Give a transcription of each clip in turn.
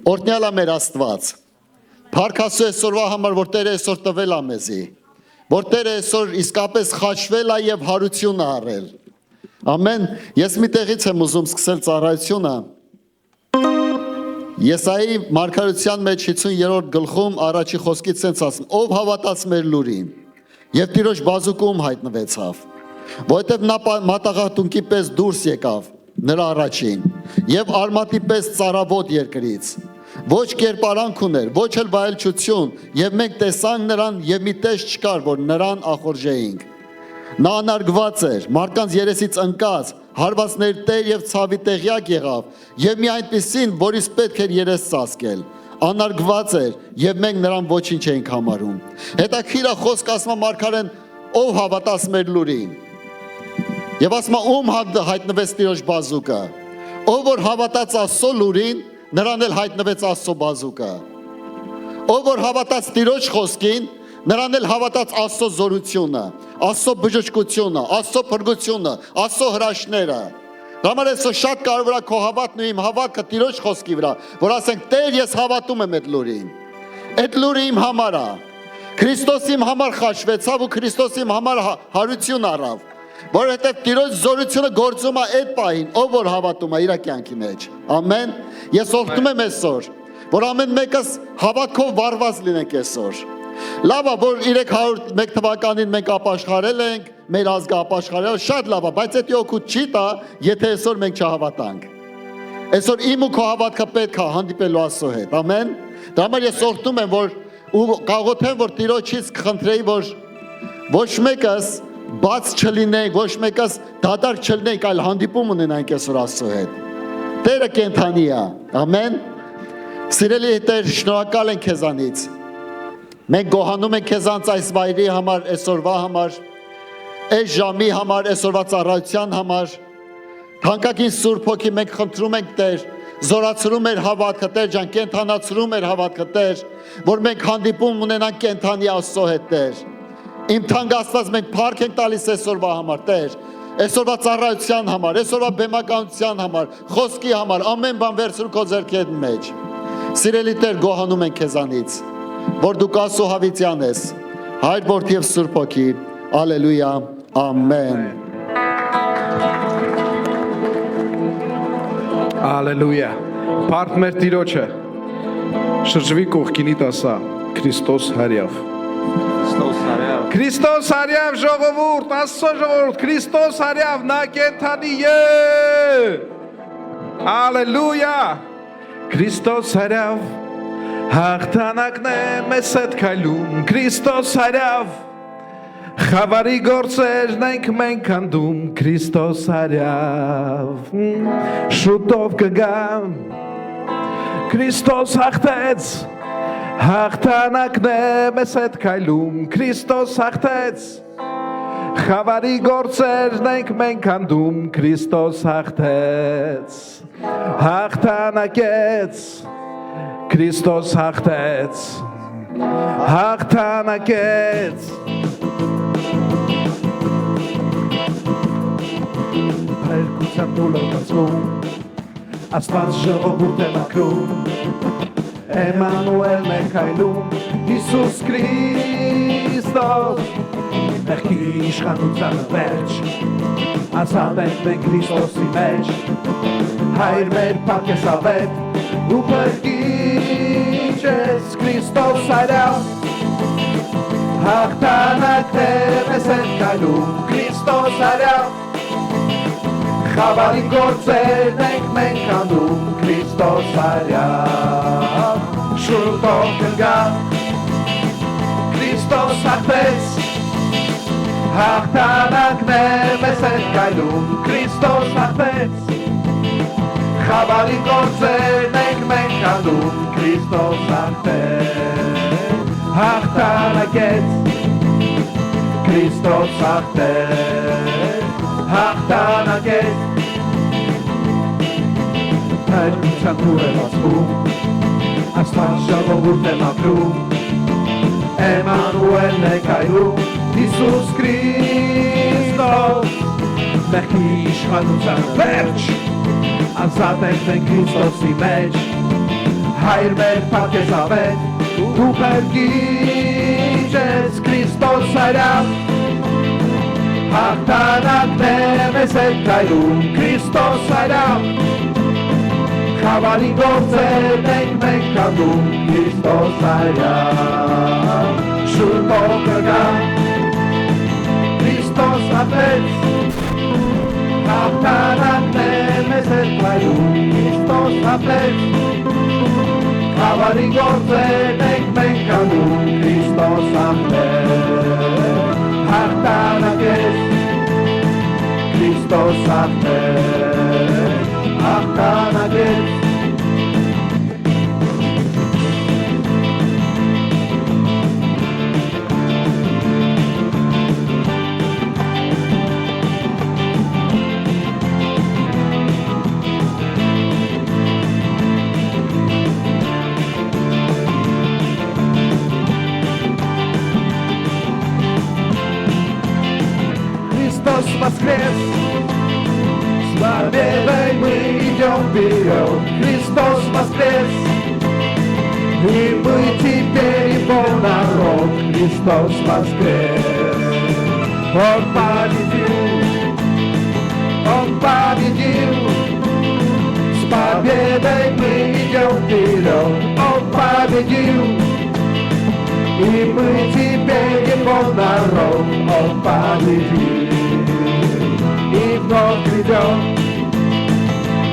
Օրհնյալ է մեր Աստված։ Փառք Աստծո այսօրվա համար, որ Տերը այսօր տվել է մեզի, որ Տերը այսօր իսկապես խաչվել է եւ հարություն է առել։ Ամեն։ Ես մի տեղից եմ ուզում սկսել ծառայությունը։ Եսայի մարգարության մեջ 50-րդ գլխում առաջի խոսքից ցենց ասում. ով հավատաց մեր լուրին եւ Տիրոջ բազուկում հայտնվեցավ, որովհետեւ նա մատաղատունկի պես դուրս եկավ նրա առաջին եւ արմատի պես ծարավոտ երկրից, ոչ կերպարանք ուներ, ոչ էլ վայելչություն, եւ մենք տեսանք նրան եւ մի տես չկար, որ նրան ախորժեինք։ Նա անարգված էր, մարդկանց երեսից ընկած, հարվածներ տեր եւ ցավի տեղյակ եղավ, եւ մի այնպիսին, որից պետք էր երես ծածկել, անարգված էր եւ մենք նրան ոչինչ էինք համարում։ Հետաքրքիր է խոսք ասում մարգարեն, ով հավատաց մեր լուրին։ Եվ ասում ում հայտնվեց Տիրոջ բազուկը։ Ով որ հավատաց Աստծո լուրին, նրան էլ հայտնվեց Աստծո բազուկը։ Ով որ հավատաց Տիրոջ խոսքին, նրան էլ հավատաց Աստծո զորությունը, Աստծո բժշկությունը, Աստծո փրկությունը, Աստծո հրաշքները։ Դա համար է շատ կարևոր է քո հավատն ու իմ հավատքը Տիրոջ խոսքի վրա, որ ասենք Տեր, ես հավատում եմ այդ լուրին։ Այդ լուրը իմ համար է։ Քրիստոս իմ համար խաչվեցավ ու Քրիստոս իմ համար հարություն առավ, որովհետև Տիրոջ զորությունը գործում է այդ պահին, ով որ հավատում է իր կյանքի մեջ։ Ամեն։ Ես օրհնում եմ այսօր, որ ամեն մեկս հավատքով վառված լինենք այսօր։ Լավ է, որ 301 թվականին մենք ապաշխարել ենք, մեր ազգը ապաշխարել, շատ լավ է, բայց այդ օգուտ չի տա, եթե այսօր մենք չհավատանք։ Այսօր իմ ու քո հավատքը պետք է հանդիպելու Աստծո հետ։ Ամեն։ Դա համար ես օրհնում եմ, որ ու կաղոթեմ, որ Տիրոջից կխնդրեի, որ ոչ մեկս բաց չլինենք, ոչ մեկս դատարկ չլինենք, այլ հանդիպում ունենանք այսօր Աստծո հետ։ Տերը կենդանի է։ Ամեն։ Սիրելի Տեր, շնորհակալ ենք քեզանից։ Մենք գոհանում ենք քեզանց այս վայրի համար, այսօրվա համար, այս ժամի համար, այսօրվա ծառայության համար։ Թանկագին Սուրբ Հոգի, մենք խնդրում ենք Տեր, զորացրու մեր հավատքը, Տեր ջան, կենդանացրու մեր հավատքը, Տեր, որ մենք հանդիպում ունենանք կենդանի Աստծո հետ, Տեր։ Իմ թանկ Աստված, մենք փառք ենք տալիս այսօրվա համար, Տեր, այսօրվա ծառայության համար, այսօրվա բեմականության համար, խոսքի համար, ամեն բան վերցրու քո ձեռքի մեջ։ Սիրելի Տեր, գոհանում ենք քեզանից, որ դու Աստծո հավիտյան ես, Հայր, Որդի եւ Սուրբ Հոգի, Ալելույա, ամեն։ Ալելույա։ Փառք մեր Տիրոջը։ Շրջվի կողքինիդ ասա. Քրիստոս հարյավ։ Քրիստոս հարյավ ժողովուրդ, Աստծո ժողովուրդ, Քրիստոս հարյավ, նա կենդանի է։ Ալելույա։ Քրիստոս հարյավ, հաղթանակն է մեզ հետ քայլում, Քրիստոս հարյավ, խավարի գործերն ենք մենք անդում, Քրիստոս հարյավ, շուտով կգամ, Քրիստոս հաղթեց, հաղթանակն է մեզ հետ քայլում, Քրիստոս հաղթեց, խավարի գործերն ենք մենք անդում, Քրիստոս հաղթեց, հաղթանակեց, Քրիստոս հաղթեց, հաղթանակեց։ Փրկության տուլը բացվում, Աստված ժողովուրդ է մաքրում, Էմանուել մեր քայլում, Հիսուս Քրիստոս, մեղքի իշխանությանը վերջ, ազատ ենք մենք Քրիստոսի մեջ, Հայր մեր փառք ես ավետ, դու փրկիչ ես Քրիստոս հարյավ, հաղթանակն է մեզ հետ քայլում, Քրիստոս հարյավ, խավարի գործերն ենք մենք անդում, Քրիստոս հարյավ, շուտով կգա, Քրիստոս հաղթեց, հաղթանակն է մեզ հետ քայլում, Քրիստոս հաղթեց, խավարի գործերն ենք մենք անդում, Քրիստոս հաղթեց, հաղթանակեց, Քրիստոս հաղթեց, հաղթանակեց, Փրկության տուլը բացվում, Աստված ժողովուրդ է մաքրում, Էմանուելն է քայլում, Հիսուս Քրիստոս, մեղքի իշխանությանը վերջ, ազատ ենք մենք Քրիստոսի մեջ, Հայր մեր փառքես ավետ դու փրկիչ ես Քրիստոս հայրան հաղթանակն է մեզ հետ քայլում Քրիստոս հայրան Խավարի գործեր ենք մենք կանգնում Քրիստոս հայրան շուտով կգա Քրիստոս ապեց հաղթանակն է մեզ հետ քայլում Քրիստոս ապեց Խավարի գործեր ենք մենք կանգնում Քրիստոս ապեց հաղթանակ ես Քրիստոս ապեց հաղթանակ ես Христос воскрес, с победой мы идем вперед. Христос воскрес, и мы теперь его народ. Христос воскрес, Он победил, с победой мы идем вперед. Он победил. И мы теперь его народ, Он победил. И вновь придет,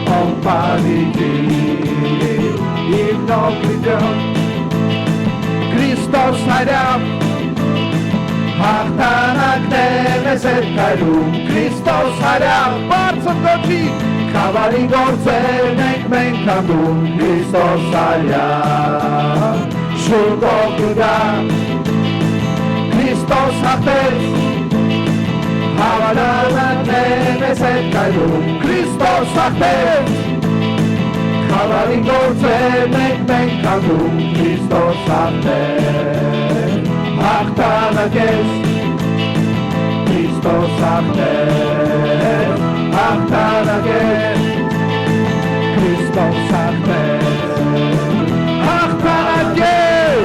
Он победил. И вновь придет, Христос царям. Հաղթանակն է մեզ հետ քայլում, Քրիստոս հարավ, բարձր գոչի, խավարի գործերն ենք մենք կանգնում, Քրիստոս հարավ, շուտով կգա, Քրիստոս հաղթեց, հավանականն է մեզ հետ քայլում, Քրիստոս հաղթեց, խավարի գործերն ենք մենք կանգնում, Քրիստոս հաղթեց, հաղթանակ ես, Քրիստոս հաղթեց, հաղթանակ ես, Քրիստոս հաղթեց, հաղթանակ ես,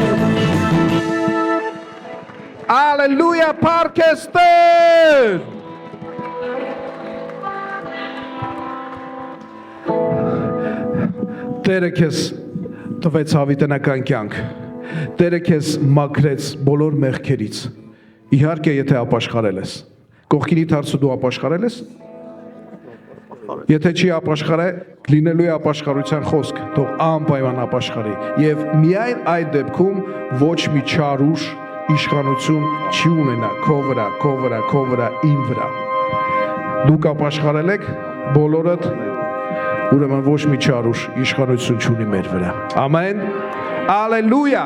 Ալելույա պարքեստեր, Տերը քեզ տվեց հավիտենական կյանք, Տերը քեզ մաքրեց բոլոր մեղքերից, իհարկե եթե ապաշխարել ես, կողքինիդ հարցը դու ապաշխարել ես, եթե չի ապաշխարել, լինելու է ապաշխարության խոսք, թող անպայման ապաշխարի, և միայն այդ դեպքում ոչ մի չարուր իշխանություն չի ունենա, քո վրա, իմ վրա, դուք ապաշխարել եք, բոլորդ, ուրեմն ոչ մի չարուր իշխանություն չունի մեր վրա, ամեն, Ալելույա,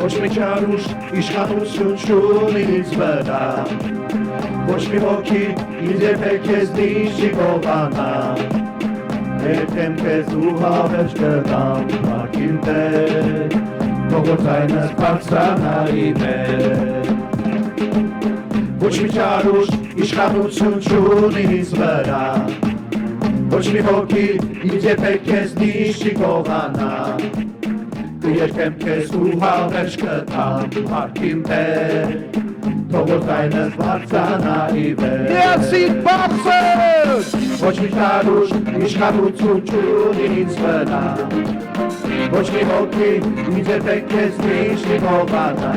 Ոչ մի չարուր իշխանություն չունի ինձ վրա, ոչ մի հոգի ինձ երբեք քեզնից չի գողանա, երբեմ քեզ ու հավերժ կտամ, փառքին Տեր, թող որ ձայնս բարձրանա իմ հետ, ոչ մի չարուր իշխանություն չունի ինձ վրա, ոչ մի հոգի ինձ երբեք քեզնից չի գողանա, Երբեմ քեզ ու հավերժ կտամ, փառքին Տեր, թող որ ձայնս բարձրանա իվեր։ Միասին բարձր! Ոչ մի չարուր իշխանություն չունի ինձ վրա, ոչ մի հոգի ինձ երբեք քեզնից չի գողանա,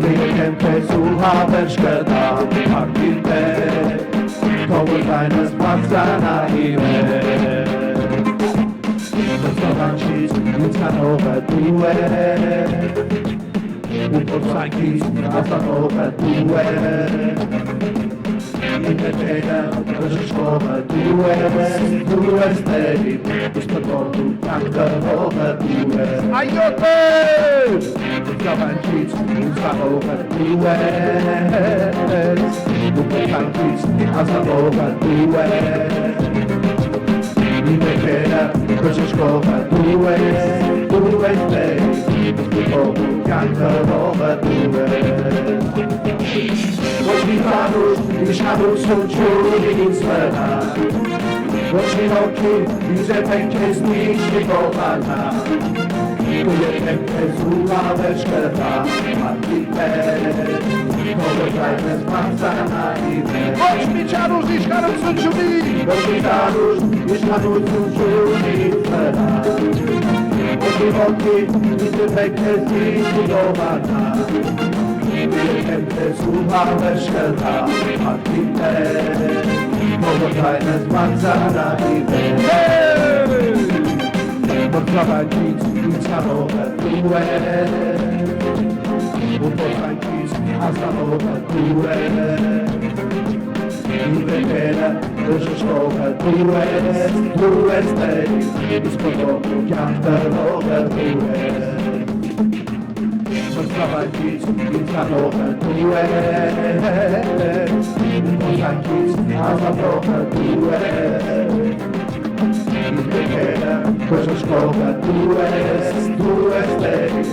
երբեմ քեզ ու հավերժ կտամ, փառքին Տեր, թող որ ձայնս բարձրանա իվեր։ Ծովանչից ինձ կանողը դու ես, ու փորձանքից աստանողը դու ես, Ինքերա բժշկողը դու ես Տերին Իսպտոր դու կանգնողը դու ես Այո Տեր Գավանքից ինձ հաղողը դու ես Դու կյանքից ազատողը դու ես Ինքերա բժշկողը դու ես Տերին Իսպտոր դու կանգնողը դու ես Ոչ մի հարուր, իշխանություն չունի ինձ վրա Ոչ մի հոգի, ինձ եթեն քեզ միշտ կողանա Դու եթեն քեզ ու հավերջ կտա Մարդիկ մեր, հողոց այդ ես մաղցանայի մեր Ոչ մի չարուր, իշխանություն չունի Ոչ մի հարուր, իշխանություն չունի ինձ վրա Ոչ մի հոգի, ինձ եթեն քեզ միշտ կողանա Քեզ ու հավերջ կտա Մարդիկ մեր Հողոց այդ ես մաղցանայի մեր Մրցավանքից ինձ հաղողը դու ես Ու փոխանքից ազատողը դու ես Ինքերա բժշկողը դու ես Տերին Իսկ փոխու կյանքողը դու ես Մրցավանքից ինձ հաղողը դու ես Ու փոխանքից ազատողը դու ես Ինքերա բժշկողը դու ես Տերին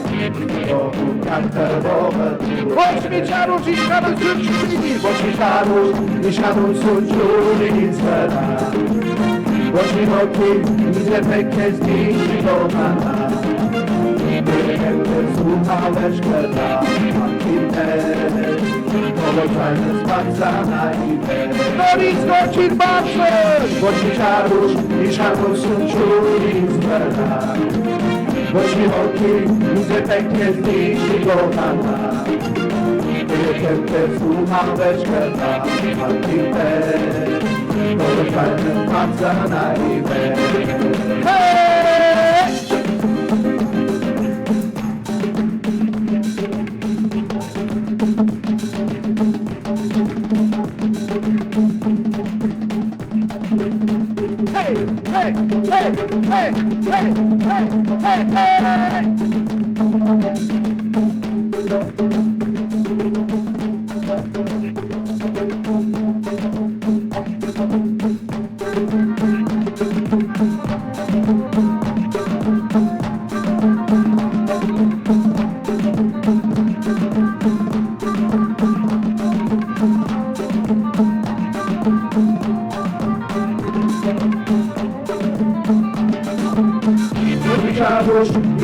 Հողու կյանքողը դու Ոչ մի չարուր իշխանություն չունի Ոչ մի չարուր իշխանություն չունի ինձ վրա Ոչ մի հոգի ինձ եթեն քեզ միշտ կողանա Դու եթեն քեզ ու հավերջ կտա Մարդիկ մեր Հողոց այդ ես մաղցանայի մեր Նորից ոչին բարձր Ոչ մի չարուր իշխանություն չունի ինձ վրա Ոչ մի հոգի ինձ եթեն քեզ միշտ կողանա Դու եթեն քեզ ու հավերջ կտա Մարդիկ մեր Հողոց այդ ես մաղցանայի մեր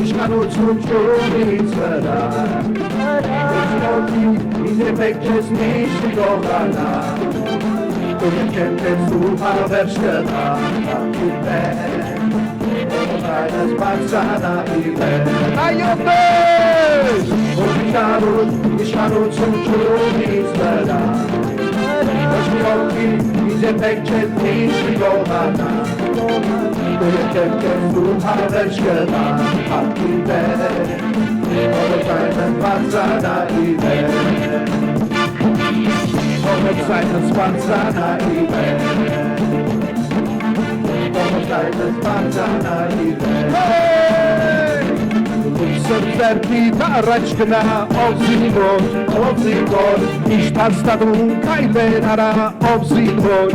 Իշխանություն չունի ինձ վրա Ոչ հոգի ինձ եթեն քեզ միշտ կողանա Դու եթեն քեզ ու հավերջ կտա Մարդիկ մեր Հողոց այդ ես մաղցանայի մեր Այո Տեր Ոչ մի չարուր իշխանություն չունի ինձ վրա Ոչ մի հոգի ինձ եթեն քեզ միշտ կողանա Դու եթեն քեզ ու հավերջ կտա Մարդիկ մեր Հողոց այդ ես մաղցանայի մեր Հողոց այդ ես մաղցանայի մեր Հողոց այդ ես մաղցանայի մեր Սրտերքիդ առաջ գնա ով զինվոր Միշտ հաստատում քայլեր արա ով զինվոր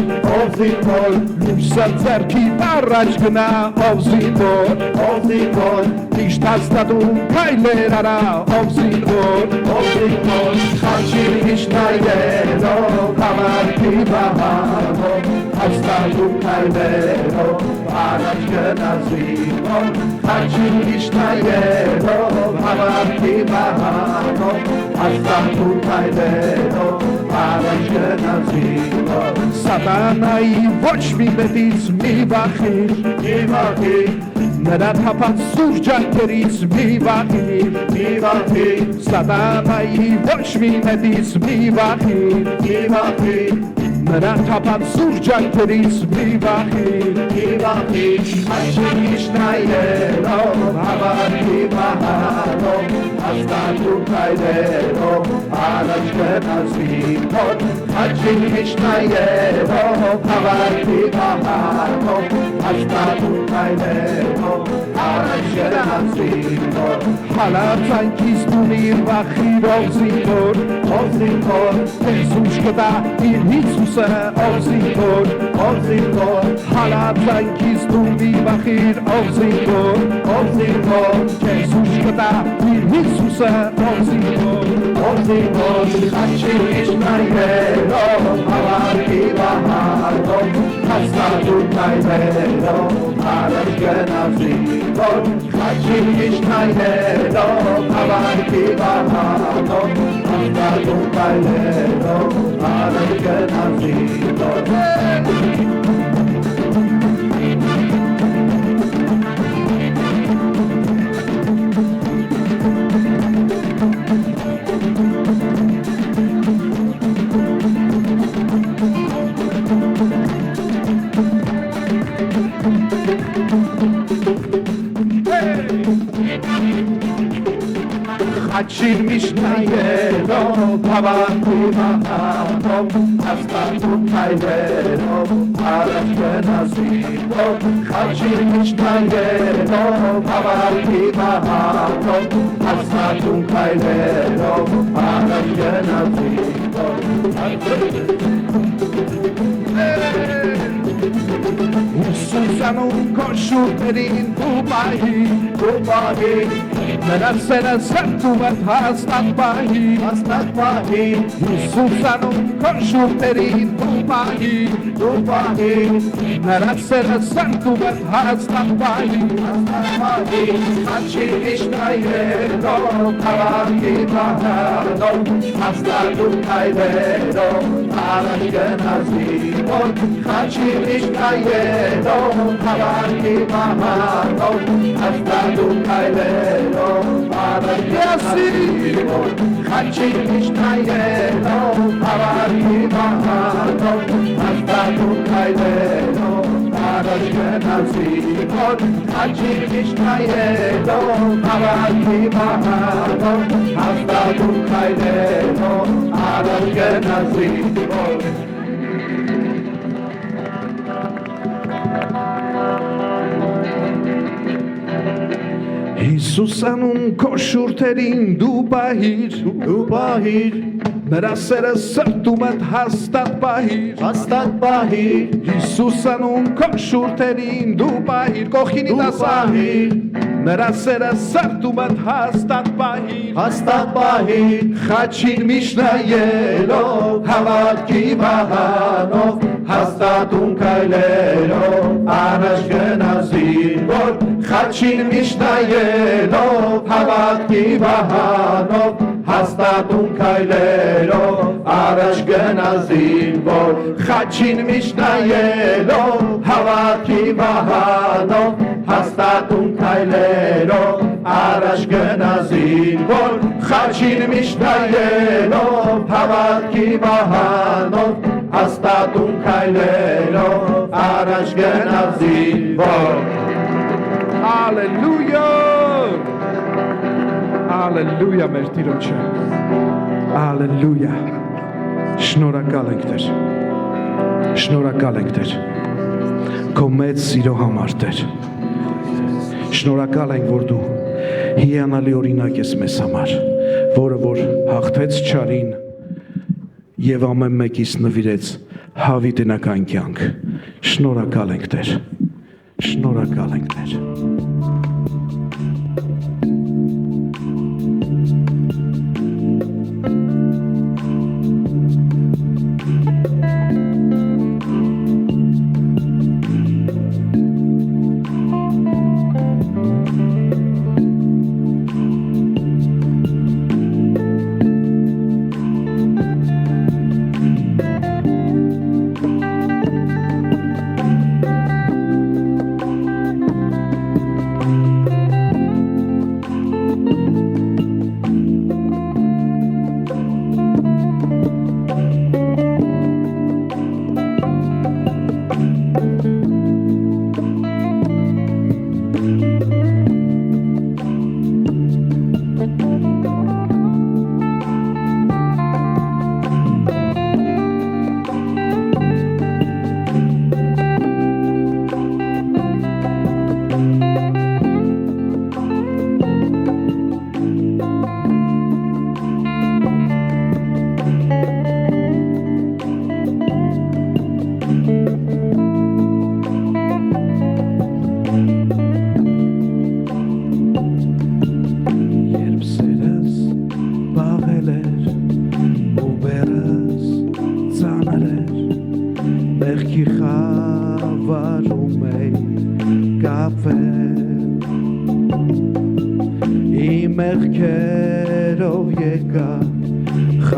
Սրտերքիդ առաջ գնա ով զինվոր Միշտ հաստատում քայլեր արա ով զինվոր Խաչի իշնայերով համարքի բահարով Հաստատում քայլերով առաջ գնա զինվոր Խաչի իշնայերով համարքի բահարով Հաստատում քայլերով առաջ գնա զինվոր Սատանայի ոչ մի մետից մի վախիր Նրա թափած սուր ջանքերից մի վախիր Սատանայի ոչ մի մետից մի վախիր Նրան թափան սուրճ ջանքերից մի վախիր Աչին իշնայելով հավատի մահանով Աստանջում կայլերով առաջ գնացվի մոտ Աչին իշնայելով հավատի մահանով Աստանջում կայլերով առաջ գնացվի մոտ Հալածանքից դունիր վախիրով զինվոր Տեսուչ կտա իր Հիսուսը ով զինվոր Հալածանքից դունիր վախիր ով զինվոր Տեսուչ կտա իր Հիսուսը ով զինվոր Աչին իշնայելով հավատի մահանով Աստանջում կայլերով առաջ գնացվի մոտ Աչին իշնայելով հավատի մահանով Աստանջում կայլերով առաջ գնացվի մոտ Աչին միշնայելով հավատի մահանով Աստանջում կայլերով առաջ գնացվի մոտ Աչին միշնայելով հավատի մահանով Աստանջում կայլերով առաջ գնացվի մոտ Ուսուսանում կոշուրներին դու պահի Նրան սերը սրտում եմ հաստատ պահի Ուսուսանում կոշուրներին դու պահի Նրան սերը սրտում եմ հաստատ պահի Աչին իշնայելով հավատի մահանով Աստանջում կայլերով առաջ գնացվի մոտ Աչին իշնայելով հավատի մահանով Աստանջում կայլերով առաջ գնացվի մոտ Աչին իշնայելով հավատի մահանով Աստանջում կայլերով առաջ գնացվի մոտ Աչին իշնայելով հավատի մահանով Աստանջում կայլերով առաջ գնացվի մոտ Հիսուսանում կոշուրթերին դու պահիր Նրա սերը սրտում եմ հաստատ պահիր Հիսուսանում կոշուրթերին դու պահիր Կողքինի դասահիր Նրա սերը սրտում եմ հաստատ պահիր Խաչին միշնայելով հավատքի մահանով Հաստատում կայլերով առաջ գնացվի մոտ Խաչին միշնայելով հավատքի մահանով Հաստատում կայլերով առաջ գնացվի մոտ Խաչին միշնայելով հավատքի մահանով Հաստատում կայլերով առաջ գնացվի մոտ Խաչին միշնայելով հավատքի մահանով Հաստատում կայլերով առաջ գնացվի մոտ Ալելույա Ալելույա մեր Տիրոջը Ալելույա Շնորհակալ ենք Տեր Շնորհակալ ենք Տեր Քո մեծ սիրո համար Տեր Շնորհակալ ենք որ դու հիանալի օրինակ ես մեզ համար որը որ հաղթեց չարին եւ ամեն մեկից նվիրեց հավիտենական կյանք Շնորհակալ ենք Տեր Շնորհակալ ենք Տեր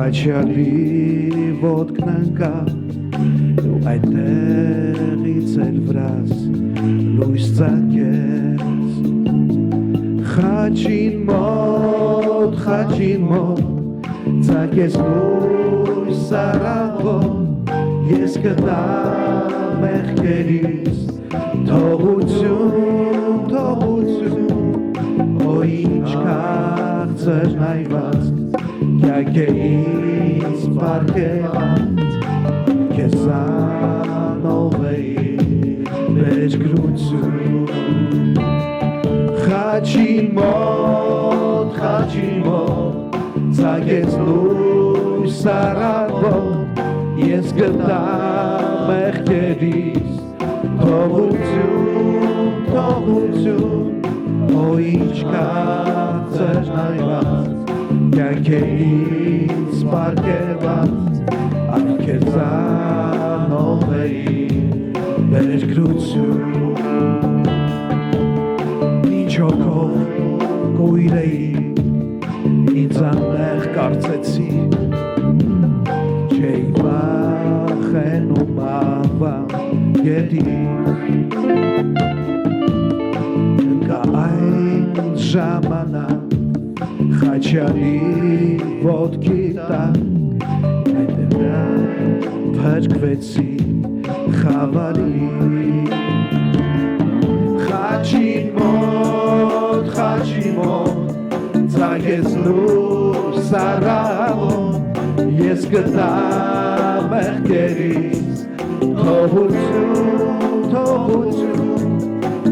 Խաչյալի ոտքն ընկավ ու այդտեղից էլ վրաս լույս ծագեց խաչին մոտ ծագեց լույս առավոտ ես գտա մեղքերիս թողություն օ ինչ քաղցր նայված Կյանքերից պարգևած Քեզանով էի մեջ գրություն Խաչին մոտ ծագեց լույս առավոտ Ես գտա մեղքերիս թողություն Օ ինչ քաղցր նայված Կյանքերից պարգևած Քեզանով էի մեջ գրություն Ինչ հոգով կույր էի ինձ անմեղ կարծեցի Չէի վախենում ավան գետի Ընկա այն ժամանակ Խաչյալի ոտքի տակ Այդտեղ փրկվեցի խավարի Խաչին մոտ ծագեց լույս առավոտ Ես գտա մեղքերիս թողություն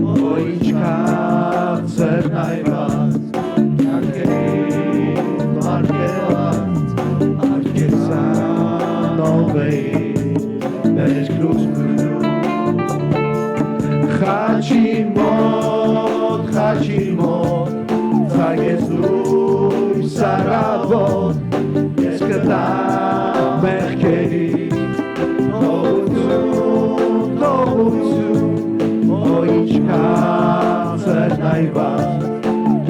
Օ ինչ քաղցր նայված Խաչին մոտ ծագեց լույս առավոտ Ես գտա մեղքերիս թողություն Օ ինչ քաղցր նայված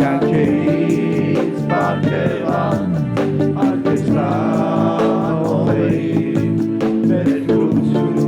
Կյանքերից պարգևած Քեզանով էի մեջ գրություն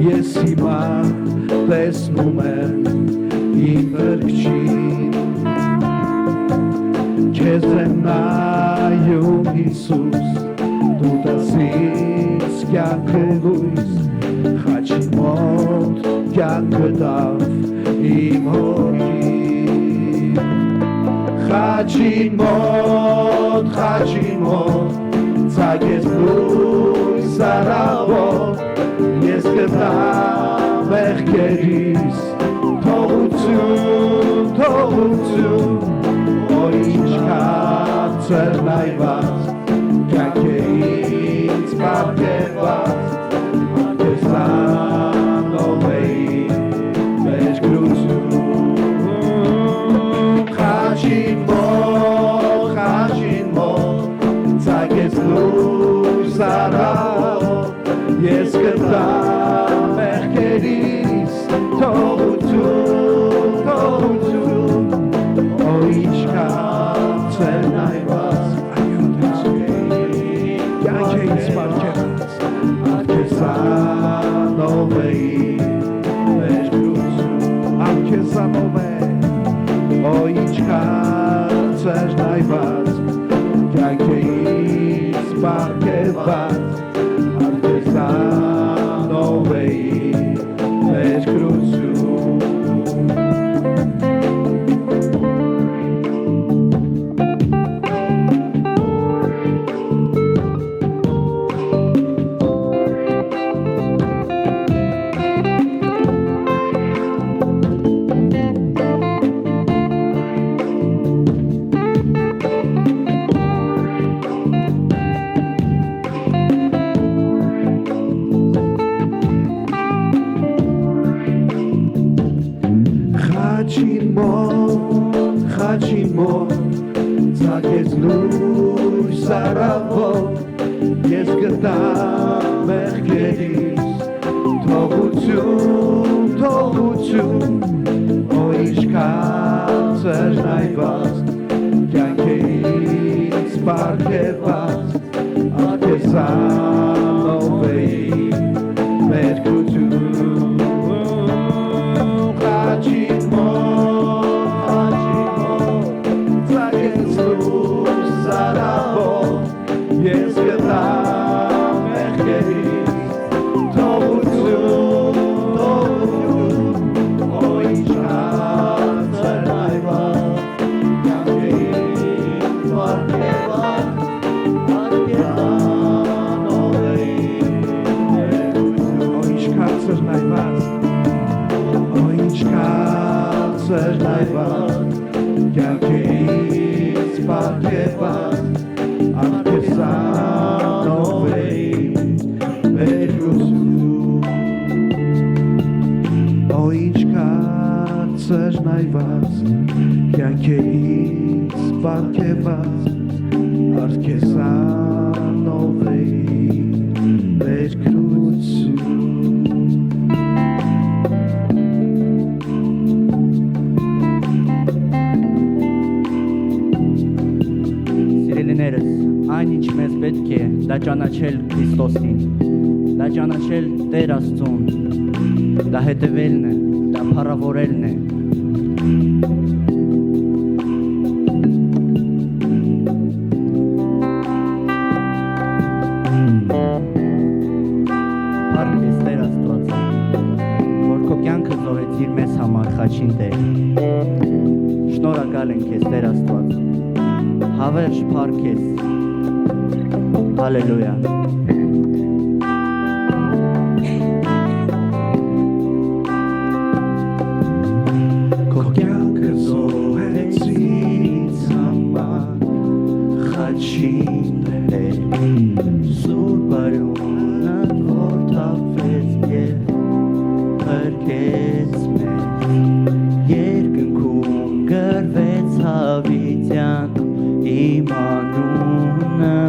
Ես հիմա տեսնում եմ իմ վերքչին Քեզ եմ նայում Հիսուս Դու տասից կյանքը լույս Խաչի մոտ կյանքը տավ իմ հոգին Խաչին մոտ Ցագես լույս արավոր Ես կտամ մեղքերիս Թողություն Օ ինչ կարծեր նայված Կյանքերից պարգևված Արգեսանով էի մեջ գրություն Խաչին մոտ Ցագես լույս արավոր Ես կտամ մեղքերիս Թողություն Օ ինչ կարծեր նայված Կյանքերից պարգևված Արգեսանով էի մեջ գրություն Արգեսանով է Օ ինչ կարծեր նայված Կյանքերից պարգևված Արգեսանով էի մեջ գրություն Խաչին մոտ Ցագես լույս արավոր Ես կտամ մեղքերիս Թողություն Օ ինչ կարծեր նայված Կյանքերից պարգևված Արգեսանով էի մեր գրություն Խաչին մոտ Ցագես լույս արավոր Ես կտամ մեղքերիս Թողություն Օ ինչ կարծեր նայված Կյանքերից պարգևված Արգեսանով էի մեր գրություն Օ ինչ կարծեր նայված Օ ինչ կարծեր նայված Կյանքերից պարգևված Արգեսանով էի մեր գրություն Օ ինչ կարծեր նայված Կյանքերից պարգևված Արգեսանով էի մեր գրություն Սիրելիներս, այն ինչ մեզ պետք է, դա ճանաչել Քրիստոսին, դա ճանաչել Տեր Աստծուն, դա հետևելն է, դա փառավորելն է։ Փառք ես Տեր Աստված, որ քո կյանքը զոհեցիր մեզ համար խաչին Տեր։ Շնորհակալ ենք քեզ Տեր Աստված։ Հավերժ փառք ես։ Հալելույա։ Քո կյանքը զոհեցիր համար խաչին Տեր Սուրբ արյունդ որ թափվեց և փրկեց մեզ Երկնքում գրվեց հավիտյան Իմ անունը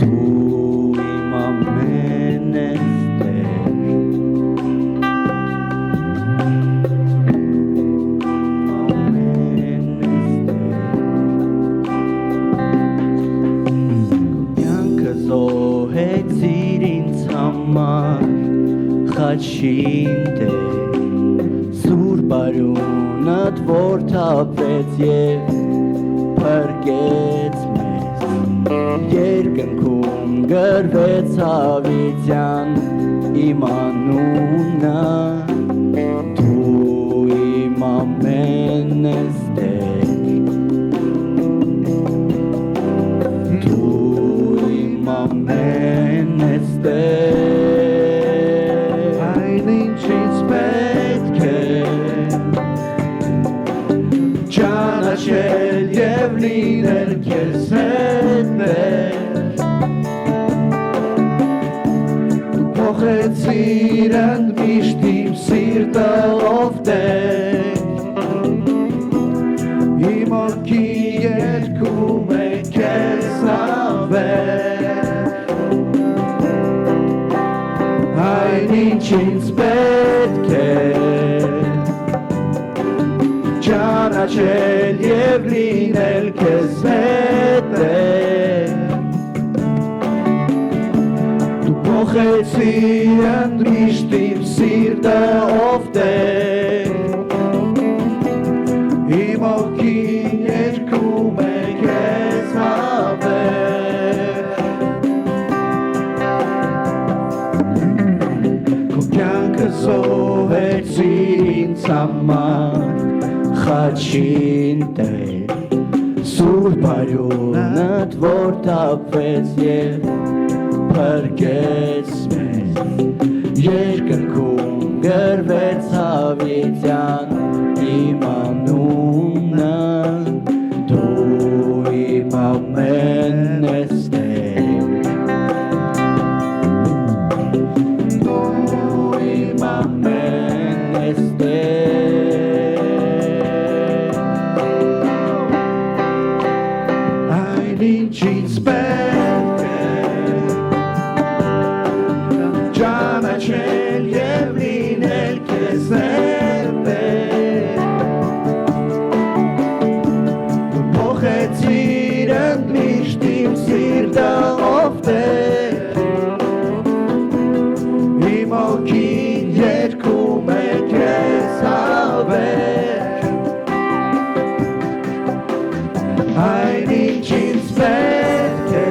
դու իմ ամենն ես Տեր Ամենն ես Տեր Կյանքը զոհեցիր ինձ համար խաչին Տեր Սուրբ արյունդ որ թափվեց և փրկեց մեզ Երկնքում գրվեց հավիտյան Իմ անունը դու իմ ամենն ես Տեր ինձ պետք է ճանաչել և լինել քեզ հետ է Դու փոխեցիր ընդմիշտ իմ սիրտը ով Տեր Իմ օգին երգում է քեզ հավեր Քո կյանքը զոհեցիր ինձ համար Խաչին Տեր Սուրբ արյունդ որ թափվեց և փրկեց մեզ Երկնքում գրվեց հավիտյան իմ անունը Դու իմ ամենն ես Տեր Դու իմ ամենն ես Տեր Այն ինչ ինձ պետք է ճանաչել և լինել քեզ հետ է Դու փոխեցիր ընդմիշտ իմ սիրտը ով Տեր Իմ օգին երգում է քեզ հավեր Այն ինչ ինձ պետք է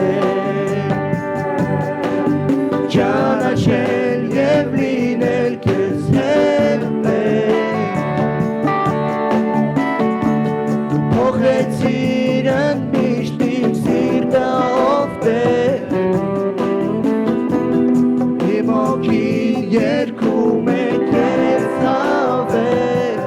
ճանաչել և լինել քեզ հետ է Դու փոխեցիր ընդմիշտ իմ սիրտը ով Տեր Իմ օգին երգում է քեզ հավեր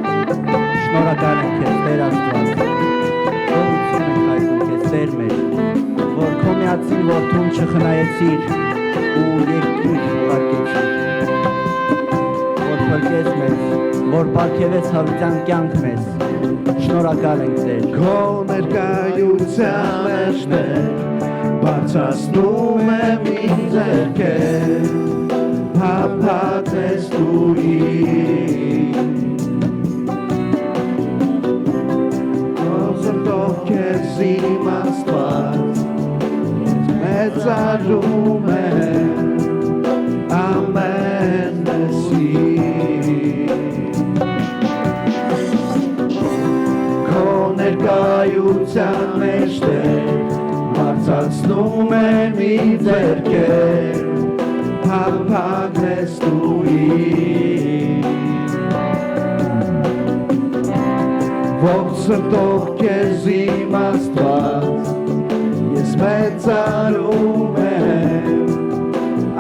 Շնորհակալ ենք քեզ Տեր Աստված Գոհություն ենք հայտնում քեզ Տեր մեր որ քո միածին որդուն չխնայեցիր ու երկիր ուղարկեցիր որ փրկեց մեզ որ պարգևեց հավիտյան կյանք մեզ Շնորհակալ ենք Տեր Քո ներկայության մեջ Տեր բարձրացնում եմ իմ ձեռքեր փափագես դու ինձ Ողջունող քեզ իմ Աստված մեծարում եմ ամեն Քո ներկայության մեջ Տեր բարձրացնում եմ իմ ձեռքեր փափագես դու ինձ Ողջունող քեզ իմ Աստված ես մեծարում եմ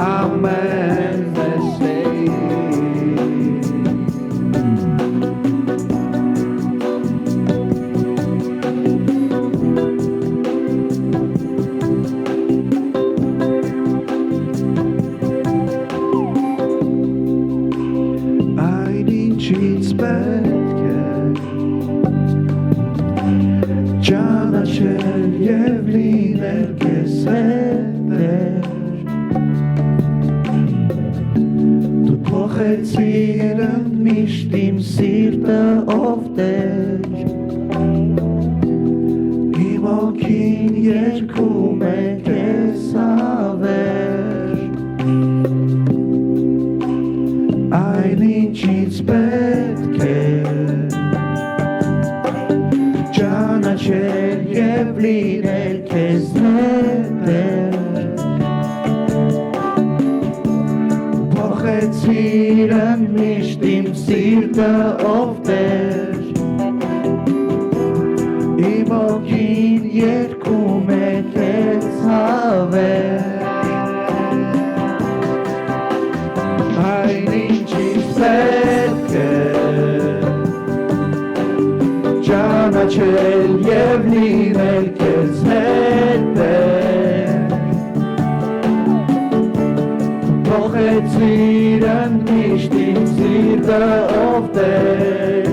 ամեն Այն ինչ ինձ պետք է ճանաչել և լինել քեզ հետ Դու փոխեցիր ընդմիշտ իմ սիրտը ով Տեր Իմ օգին երգում է քեզ հավեր Այն ինչ ինձ պետք է ճանաչել և լինել քեզ հետ Փոխեցիր ընդմիշտ իմ սիրտը ով Տեր Իմ օգին երգում է քեզ հավեր Այն ինչ ինձ պետք է ճանաչել և լինել քեզ հետ սիրն միշտ իմ սիրտը ովտեր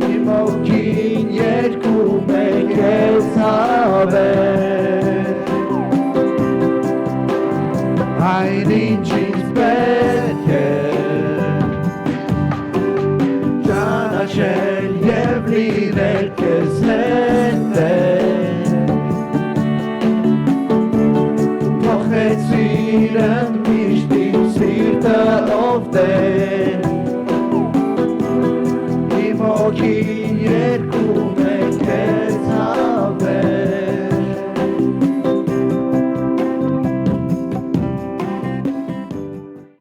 Իմ ոգին երկում է քեզ հավեր Այն ինչ ինձ պետք է Ճանաչել և լինել քեզ հետ